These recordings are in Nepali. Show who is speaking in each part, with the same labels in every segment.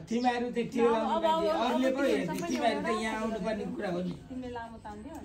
Speaker 1: तिमीहरू त ठिक अरूले पो हेर्छ तिमीहरू त यहाँ आउनुपर्ने कुरा हो नि
Speaker 2: तिमीले लामो तान्दियो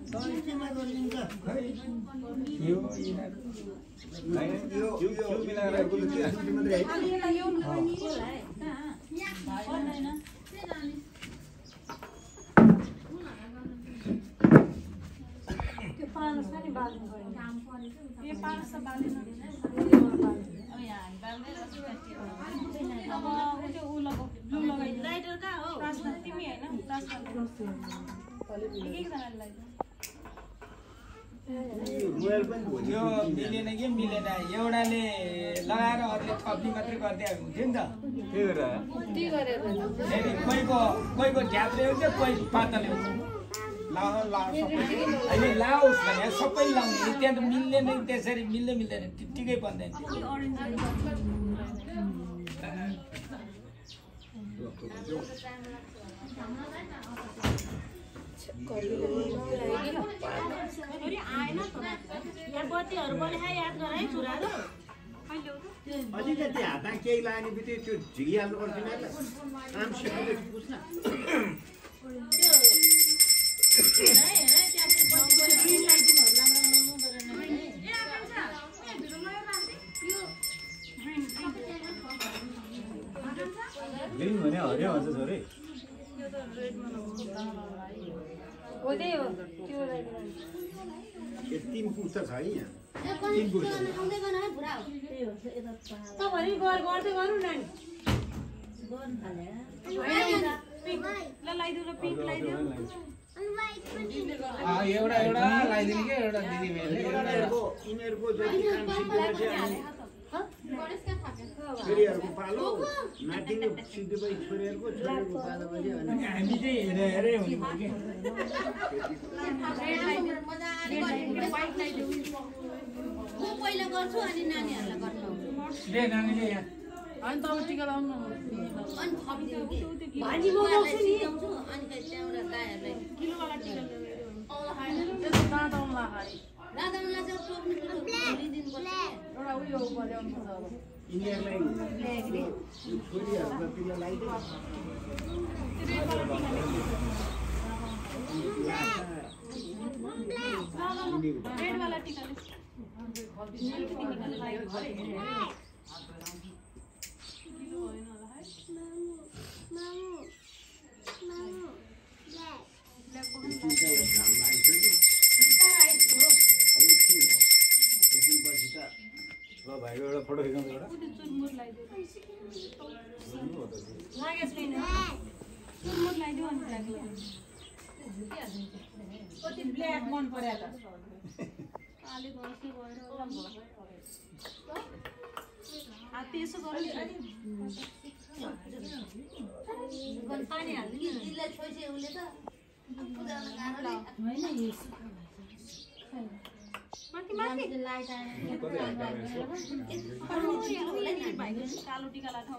Speaker 1: यो मिलेन कि मिलेन एउटाले लगाएर अरूले थप्ने मात्रै गर्दै हुन्थ्यो नि त कोहीको झ्याप्रे हुन्छ कोही पातले हुन्छ लाओस् भने सबै लाउने त्यहाँ त मिल्दैन त्यसरी मिल्दैन टिकै बन्दैन
Speaker 3: अलिकति हातमा केही लाग्ने बित्तिकै त्यो झिकिहाल्नु पर्छ काम सिकेर बुझ्न
Speaker 4: ग्रीन भने हरियो भन्छ छोरी
Speaker 3: तीन पुस्ता छ है यहाँ तीन पुस्ता
Speaker 1: एउटा लगाइदिने क्या एउटा दिदी
Speaker 3: यिनीहरूको जति काम सिकेर छोरीहरूको पालो नातिनी सिद्धेबाई छोरीहरूको पालो बजे
Speaker 1: हामी चाहिँ हेरे हुने
Speaker 5: पहिला गर्छु अनि नानीहरूलाई गर्नु
Speaker 1: नानीले यहाँ
Speaker 2: अनि तपाईँ टिका लाउनु
Speaker 5: अनि थपिदिनु कि
Speaker 2: भाजी मगाउँछु नि
Speaker 5: अनि त्यहाँबाट गाईहरूलाई
Speaker 2: किलोवाला टिका
Speaker 5: राधालाई चाहिँ टोक्नु लिदिनुपर्छ
Speaker 2: एउटा उयो बजाउनु पर्छ अब
Speaker 3: यिनीहरूलाई छोरीहरूको पिल्ला लगाइदियो
Speaker 2: रेडवाला टिका
Speaker 4: भाइको एउटा फोटो खिचाउँछ एउटा
Speaker 2: चुरमुर लगाइदियो लागेको छैन चुरमुर लगाइदियो अनि लाग्यो कति ब्ल्याक मन पर्यो त आले गर्छु गएर त्यसो गरौँ
Speaker 5: पानी हाल्नु कि दिदीलाई छोइछे उसले त
Speaker 2: कालो टिका लाग्छ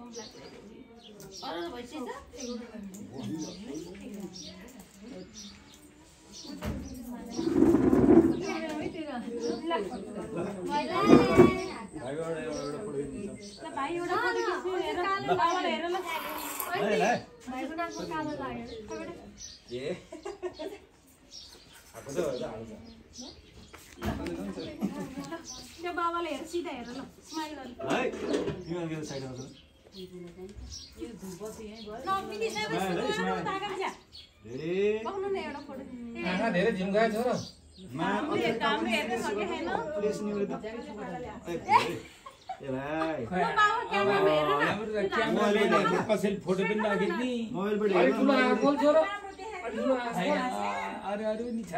Speaker 2: भाइ एउटा त्यो बाबाले हेर सिधा हेर ल स्माइल गर्नु
Speaker 1: धेरै झिम्काए छ र कसैले फोटो पनि नखिच्ने अरू नि छ